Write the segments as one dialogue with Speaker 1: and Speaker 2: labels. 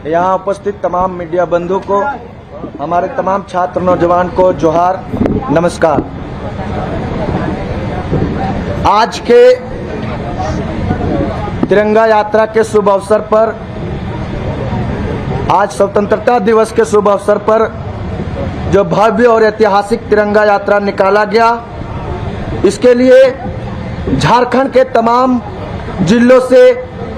Speaker 1: यहाँ उपस्थित तमाम मीडिया बंधु को, हमारे तमाम छात्र नौजवान को जोहार, नमस्कार। आज के तिरंगा यात्रा के शुभ अवसर पर, आज स्वतंत्रता दिवस के शुभ अवसर पर जो भव्य और ऐतिहासिक तिरंगा यात्रा निकाला गया, इसके लिए झारखंड के तमाम जिलों से,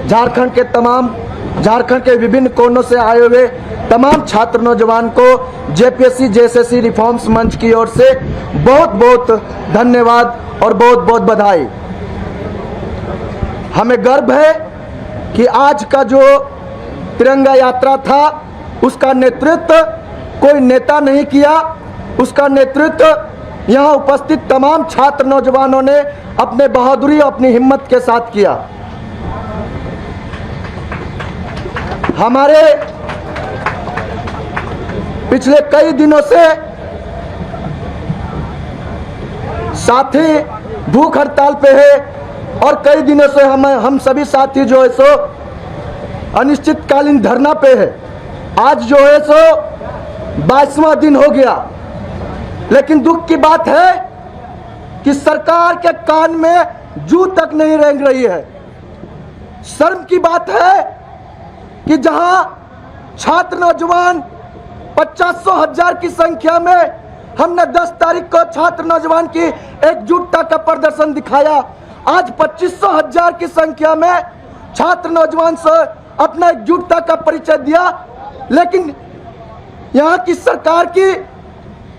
Speaker 1: झारखंड के विभिन्न कोनों से आए हुए तमाम छात्र नौजवान को जेपीएससी जेएसएससी रिफॉर्म्स मंच की ओर से बहुत बहुत धन्यवाद और बहुत बहुत बधाई। हमें गर्व है कि आज का जो तिरंगा यात्रा था, उसका नेतृत्व कोई नेता नहीं किया, उसका नेतृत्व यहाँ उपस्थित तमाम छात्र नौजवानों ने अपने बहादुरी और अपनी हिम्मत के साथ किया। हमारे पिछले कई दिनों से साथी भूख हड़ताल पे है और कई दिनों से हम सभी साथी जो है सो अनिश्चितकालीन धरना पे है। आज जो है सो 22वां दिन हो गया, लेकिन दुख की बात है कि सरकार के कान में जू तक नहीं रेंग रही है। शर्म की बात है कि जहां छात्र नौजवान 50,000 की संख्या में हमने 10 तारीख को छात्र नौजवान की एकजुटता का प्रदर्शन दिखाया, आज 25,000 की संख्या में छात्र नौजवान से अपना एकजुटता का परिचय दिया। लेकिन यहाँ की सरकार की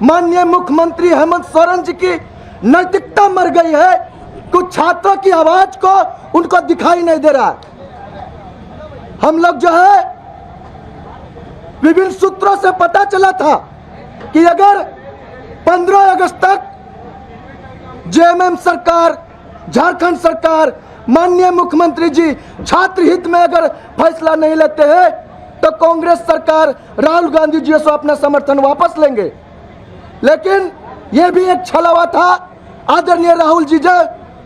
Speaker 1: माननीय मुख्यमंत्री हेमंत सोरेन जी की नैतिकता मर गई है। कुछ छात्रों की आवाज को उनको दिखाई नहीं दे रहा है। हम लोग जो है विभिन्न सूत्रों से पता चला था कि अगर 15 अगस्त तक जेएमएम सरकार, झारखंड सरकार, माननीय मुख्यमंत्री जी छात्र हित में अगर फैसला नहीं लेते हैं तो कांग्रेस सरकार, राहुल गांधी जी से अपना समर्थन वापस लेंगे। लेकिन यह भी एक छलावा था। आदरणीय राहुल जी जो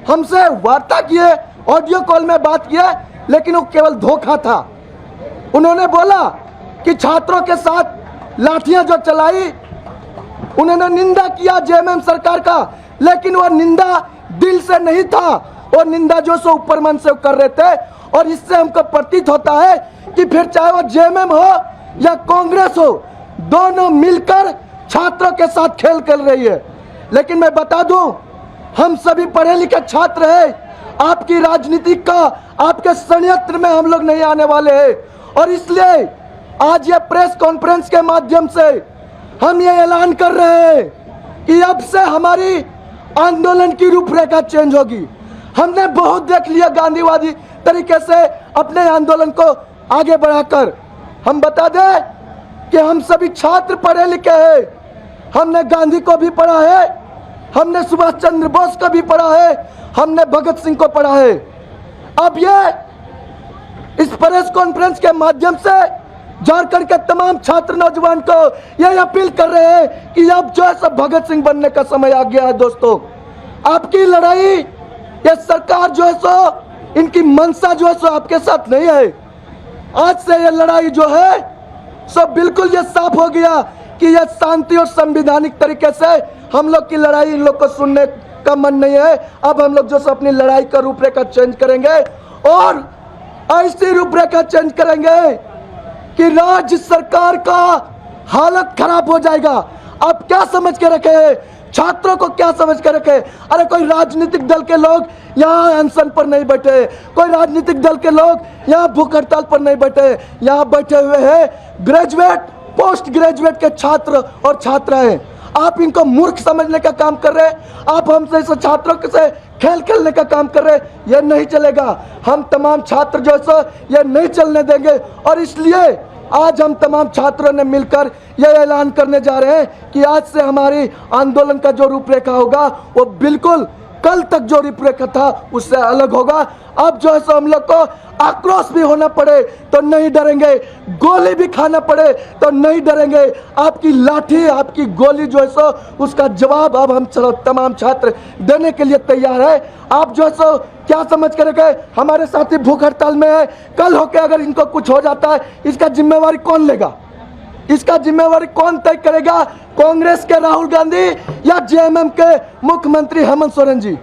Speaker 1: हमसे वार्ता किए, ऑडियो कॉल में बात किए, लेकिन वो केवल धोखा था। उन्होंने बोला कि छात्रों के साथ लाठियां जो चलाई, उन्होंने निंदा किया जेएमएम सरकार का, लेकिन वह निंदा दिल से नहीं था, वो निंदा जो सो ऊपर मन से कर रहे थे। और इससे हमको प्रतीत होता है कि फिर चाहे वो जेएमएम हो या कांग्रेस हो, दोनों मिलकर छात्रों के साथ खेल खेल रही है। लेकिन मैं बता दूं, हम सभी पढ़े लिखे छात्र हैं। आपकी राजनीति का, आपके षड्यंत्र में हम लोग नहीं आने वाले हैं। और इसलिए आज ये प्रेस कॉन्फ्रेंस के माध्यम से हम ये ऐलान कर रहे हैं कि अब से हमारी आंदोलन की रूपरेखा चेंज होगी। हमने बहुत देख लिया गांधीवादी तरीके से अपने आंदोलन को आगे बढ़ाकर। हम बता दें कि हम सभी छात्र पढ़े लिखे हैं। हमने गांधी को भी पढ़ा है, हमने सुभाष चंद्र बोस को भी पढ़ा है, हमने भगत सिंह को पढ़ा है। अब ये इस प्रेस कॉन्फ्रेंस के माध्यम से झारखंड के तमाम छात्र नौजवान को यह अपील कर रहे हैं कि अब जो है सब भगत सिंह बनने का समय आ गया है। दोस्तों, आपकी लड़ाई, ये सरकार जो है सो, इनकी मंशा जो है सो आपके साथ नहीं है। आज से ये लड़ाई जो है सब बिल्कुल ये साफ हो गया कि यह शांति और संवैधानिक तरीके से हम लोग की लड़ाई, इन लोग को सुनने का मन नहीं है। अब हम लोग जो सो अपनी लड़ाई का रूपरेखा चेंज करेंगे और ऐसी रूपरेखा चेंज करेंगे कि राज्य सरकार का हालत खराब हो जाएगा। आप क्या समझ के रखे हैं? छात्रों को क्या समझ के रखे? अरे कोई राजनीतिक दल के लोग यहाँ अनशन पर नहीं बैठे, कोई राजनीतिक दल के लोग यहाँ भूख हड़ताल पर नहीं बैठे। यहाँ बैठे हुए हैं ग्रेजुएट, पोस्ट ग्रेजुएट के छात्र और छात्राएं। आप इनको मूर्ख समझने का काम कर रहे हैं। आप हमसे इस छात्रों से खेल खेलने का काम कर रहे हैं। यह नहीं चलेगा। हम तमाम छात्र जो है यह नहीं चलने देंगे। और इसलिए आज हम तमाम छात्रों ने मिलकर यह ऐलान करने जा रहे हैं कि आज से हमारी आंदोलन का जो रूपरेखा होगा वो बिल्कुल कल तक जो रूपरेखा था उससे अलग होगा। अब जो है सो हम लोग को आक्रोश भी होना पड़े तो नहीं डरेंगे, गोली भी खाना पड़े तो नहीं डरेंगे। आपकी लाठी, आपकी गोली जो है सो उसका जवाब अब हम तमाम छात्र देने के लिए तैयार है। आप जो है सो क्या समझ कर गए हमारे साथी भूख हड़ताल में है, कल होके अगर इनको कुछ हो जाता है इसका जिम्मेवारी कौन लेगा? इसका जिम्मेवारी कौन तय करेगा? कांग्रेस के राहुल गांधी या जेएमएम के मुख्यमंत्री हेमंत सोरेन जी?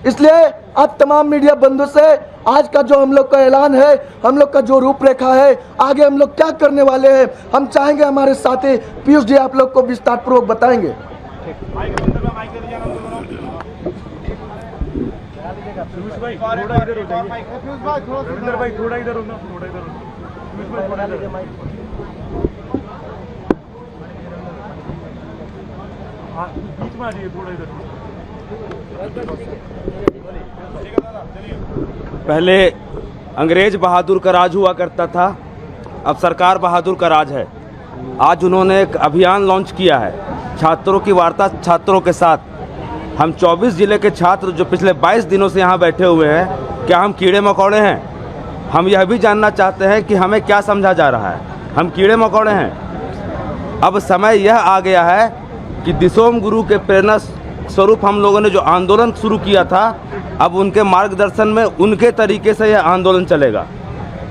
Speaker 1: इसलिए अब तमाम मीडिया बंधु से आज का जो हम लोग का ऐलान है, हम लोग का जो रूपरेखा है, आगे हम लोग क्या करने वाले हैं, हम चाहेंगे हमारे साथी पीयूष जी आप लोग को विस्तार पूर्वक बताएंगे।
Speaker 2: बीच में आ जाइए थोड़ा इधर। पहले अंग्रेज बहादुर का राज हुआ करता था, अब सरकार बहादुर का राज है। आज उन्होंने एक अभियान लॉन्च किया है, छात्रों की वार्ता छात्रों के साथ। हम 24 जिले के छात्र जो पिछले 22 दिनों से यहाँ बैठे हुए हैं, क्या हम कीड़े मकोड़े हैं? हम यह भी जानना चाहते हैं कि हमें क्या समझा जा रहा है, हम कीड़े मकोड़े हैं? अब समय यह आ गया है कि दिसोम गुरु के प्रेरणा स्वरूप हम लोगों ने जो आंदोलन शुरू किया था, अब उनके मार्गदर्शन में उनके तरीके से यह आंदोलन चलेगा।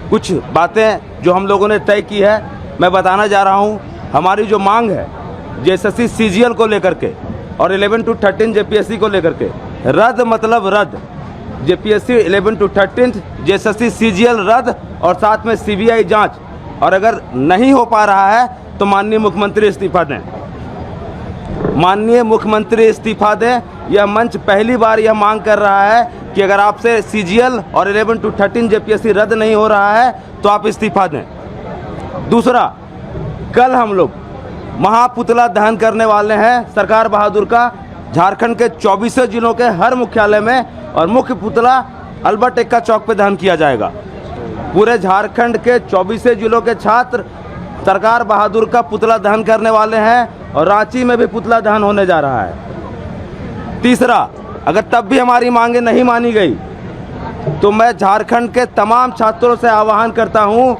Speaker 2: कुछ बातें जो हम लोगों ने तय की है मैं बताना जा रहा हूँ। हमारी जो मांग है जेएसएससी सीजीएल को लेकर के और 11 to 13 जेपीएससी को लेकर के, रद्द मतलब रद्द, जेपीएससी 11 to 13 जेएसएससी सीजीएल रद्द और साथ में सीबीआई जांच। और अगर नहीं हो पा रहा है तो माननीय मुख्यमंत्री इस्तीफा दें, माननीय मुख्यमंत्री इस्तीफा दें। यह मंच पहली बार यह मांग कर रहा है कि अगर आपसे सीजीएल और 11 to 13 जेपीएससी रद्द नहीं हो रहा है तो आप इस्तीफा दें। दूसरा, कल हम लोग महापुतला दहन करने वाले हैं सरकार बहादुर का, झारखंड के 24 जिलों के हर मुख्यालय में, और मुख्य पुतला अल्बर्ट एक्का चौक पे दहन किया जाएगा। पूरे झारखंड के 24 जिलों के छात्र सरकार बहादुर का पुतला दहन करने वाले हैं और रांची में भी पुतला दहन होने जा रहा है। तीसरा, अगर तब भी हमारी मांगे नहीं मानी गई तो मैं झारखंड के तमाम छात्रों से आह्वान करता हूं,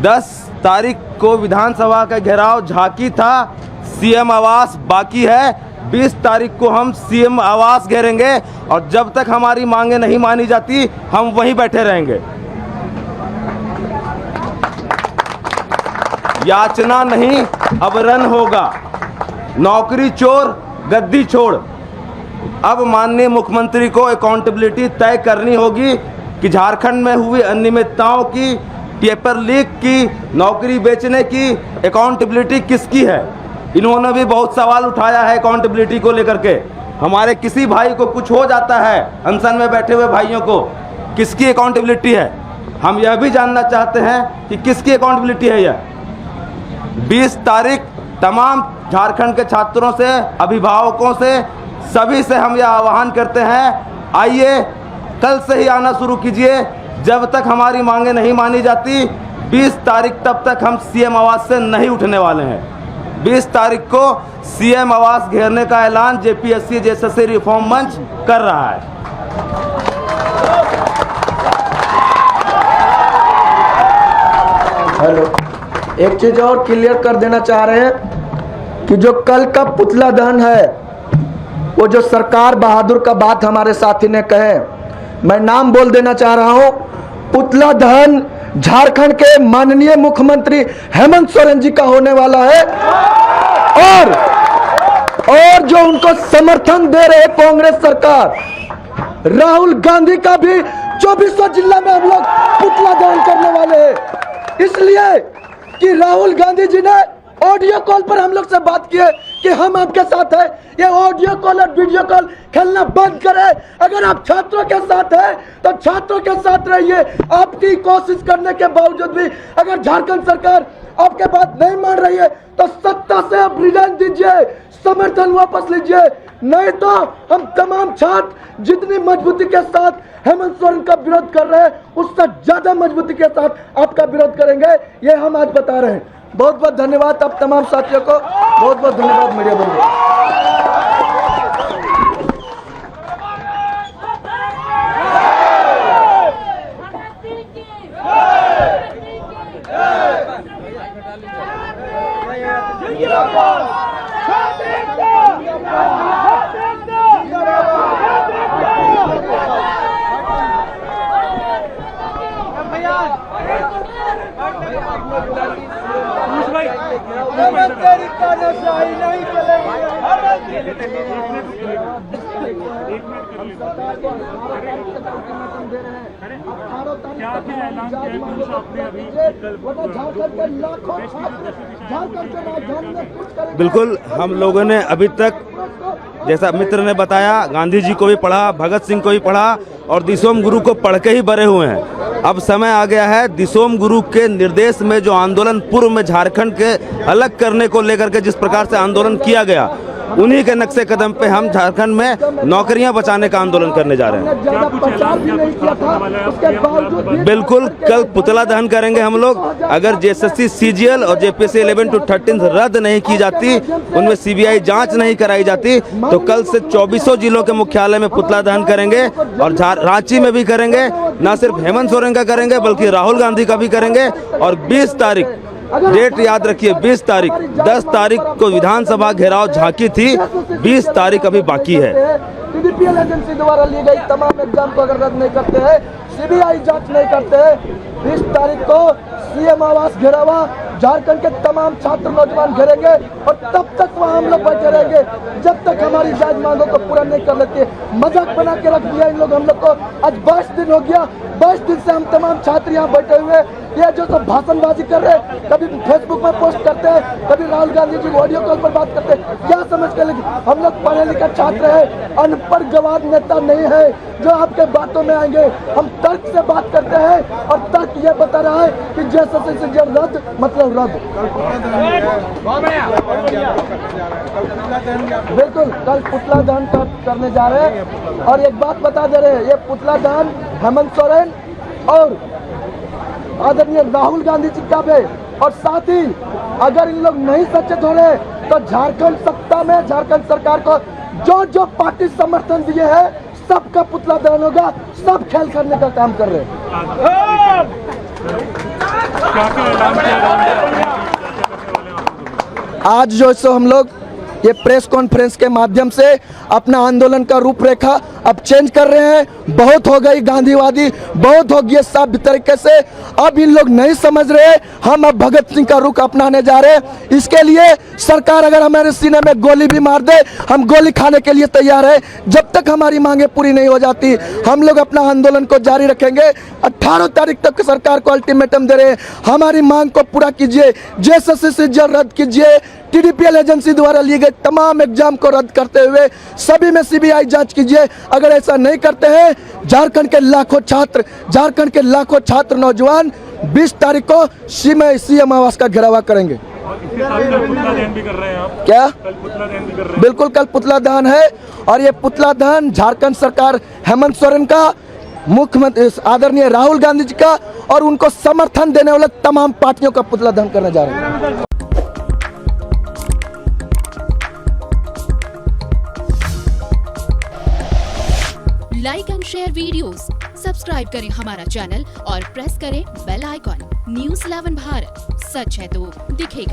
Speaker 2: 10 तारीख को विधानसभा का घेराव झांकी था, सीएम आवास बाकी है, 20 तारीख को हम सीएम आवास घेरेंगे और जब तक हमारी मांगे नहीं मानी जाती हम वहीं बैठे रहेंगे। याचना नहीं, अब रन होगा। नौकरी चोर, गद्दी छोड़। अब माननीय मुख्यमंत्री को अकाउंटेबिलिटी तय करनी होगी कि झारखंड में हुई अनियमितताओं की, पेपर लीक की, नौकरी बेचने की अकाउंटेबिलिटी किसकी है? इन्होंने भी बहुत सवाल उठाया है अकाउंटेबिलिटी को लेकर के। हमारे किसी भाई को कुछ हो जाता है, अनशन में बैठे हुए भाइयों को, किसकी अकाउंटेबिलिटी है? हम यह भी जानना चाहते हैं कि किसकी अकाउंटेबिलिटी है यह। 20 तारीख तमाम झारखंड के छात्रों से, अभिभावकों से, सभी से हम यह आह्वान करते हैं, आइए कल से ही आना शुरू कीजिए। जब तक हमारी मांगे नहीं मानी जाती 20 तारीख तब तक हम सीएम आवास से नहीं उठने वाले हैं। 20 तारीख को सीएम आवास घेरने का ऐलान जेपीएससी जेएसएससी रिफॉर्म मंच कर रहा है।
Speaker 1: हेलो, एक चीज और क्लियर कर देना चाह रहे हैं कि जो कल का पुतला दहन है वो जो सरकार बहादुर का बात हमारे साथी ने कहे, मैं नाम बोल देना चाह रहा हूं। पुतला दहन झारखंड के माननीय मुख्यमंत्री हेमंत सोरेन जी का होने वाला है और जो उनको समर्थन दे रहे कांग्रेस सरकार, राहुल गांधी का भी 2400 जिला में हम लोग पुतला दहन करने वाले हैं। इसलिए कि राहुल गांधी जी ने ऑडियो कॉल पर हम लोग से बात की है कि हम आपके साथ हैं। ये ऑडियो कॉल और वीडियो कॉल खेलना बंद करें। अगर आप छात्रों के साथ हैं तो छात्रों के साथ रहिए। आपकी कोशिश करने के बावजूद भी अगर झारखंड सरकार आपके बात नहीं मान रही है तो सत्ता से आप रिजाइन दीजिए, समर्थन वापस लीजिए, नहीं तो हम तमाम छात्र जितनी मजबूती के साथ हेमंत सोरेन का विरोध कर रहे हैं उससे ज्यादा मजबूती के साथ आपका विरोध करेंगे, ये हम आज बता रहे हैं। बहुत बहुत धन्यवाद आप तमाम साथियों को, बहुत बहुत धन्यवाद मीडिया बंधु।
Speaker 2: बिल्कुल, हम लोगों ने अभी तक जैसा मित्र ने बताया, गांधी जी को भी पढ़ा, भगत सिंह को भी पढ़ा और दिसोम गुरु को पढ़ के ही बड़े हुए हैं। अब समय आ गया है दिसोम गुरु के निर्देश में जो आंदोलन पूर्व में झारखंड के अलग करने को लेकर के जिस प्रकार से आंदोलन किया गया, उन्हीं के नक्शे कदम पे हम झारखंड में नौकरियां बचाने का आंदोलन करने जा रहे हैं। बिल्कुल, कल पुतला दहन करेंगे हम लोग। अगर जेएसएससी सीजीएल और जेपीएससी 11 to 13 रद्द नहीं की जाती, उनमें सीबीआई जांच नहीं कराई जाती, तो कल से 24 जिलों के मुख्यालय में पुतला दहन करेंगे और रांची में भी करेंगे। न सिर्फ हेमंत सोरेन का करेंगे बल्कि राहुल गांधी का भी करेंगे। और 20 तारीख डेट याद रखिए, 20 तारीख, 10 तारीख को विधानसभा घेराव झांकी थी, 20 तारीख अभी बाकी है।
Speaker 1: टीडीपीएल एजेंसी द्वारा ली गई तमाम एग्जाम को अगर रद्द नहीं करते हैं, सीबीआई जांच नहीं करते हैं, 20 तारीख को सीएम आवास घेरावा झारखंड के तमाम छात्र नौजवान घेरेंगे और तब तक वहाँ हम लोग बैठे रहेंगे जब तक हमारी जायज मांगों को पूरा नहीं कर लेते। मजाक बना के रख दिया इन लोग हम लोग को। आज 22 दिन हो गया, 22 दिन से हम तमाम छात्र यहाँ बैठे हुए। ये जो सब भाषणबाजी कर रहे हैं, कभी फेसबुक में पोस्ट करते हैं, कभी राहुल गांधी जी ऑडियो कॉल पर बात करते हैं, क्या समझ के लेकिन हम लोग पढ़े लिखे छात्र हैं, अनपढ़ गवार नेता नहीं है जो आपके बातों में आएंगे। हम तर्क से बात करते हैं और तर्क ये बता रहा है कि जैसे रद्द मतलब रद्द। बिल्कुल, कल पुतला दहन करने जा रहे हैं और एक बात बता दे रहे हैं, ये पुतला दहन हेमंत सोरेन और आदरणीय राहुल गांधी जी का भी। और साथ ही अगर इन लोग नहीं सचेत हो रहे तो झारखंड सत्ता में झारखंड सरकार को जो जो पार्टी समर्थन दिए हैं सबका पुतला दहन होगा। सब खेल करने का काम कर रहे हैं। आज जो सो हम लोग ये प्रेस कॉन्फ्रेंस के माध्यम से अपना आंदोलन का रूपरेखा अब चेंज कर रहे हैं। बहुत हो गई गांधीवादी, बहुत हो गया सभ्य तरीके से, अब इन लोग नहीं समझ रहे। हम अब भगत सिंह का रुख अपनाने जा रहे हैं। इसके लिए सरकार अगर हमारे सीने में गोली भी मार दे, हम गोली खाने के लिए तैयार है। जब तक हमारी मांगे पूरी नहीं हो जाती, हम लोग अपना आंदोलन को जारी रखेंगे। 18 तारीख तक सरकार को अल्टीमेटम दे रहे हैं, हमारी मांग को पूरा कीजिए, जेएसएससी से रद्द कीजिए, टीडीपीएल एजेंसी द्वारा लिए गए तमाम एग्जाम को रद्द करते हुए सभी में सीबीआई जांच कीजिए। अगर ऐसा नहीं करते हैं, झारखंड के लाखों छात्र नौजवान 20 तारीख को सीएम आवास का घेराव करेंगे। क्या? बिल्कुल, कल पुतला दहन है और ये पुतला दहन झारखंड सरकार हेमंत सोरेन का, मुख्यमंत्री आदरणीय राहुल गांधी जी का और उनको समर्थन देने वाले तमाम पार्टियों का पुतला दहन करने जा रहे हैं।
Speaker 3: Like and share videos, subscribe करें हमारा चैनल और प्रेस करें बेल आइकॉन। न्यूज़ 11 भारत, सच है तो दिखेगा।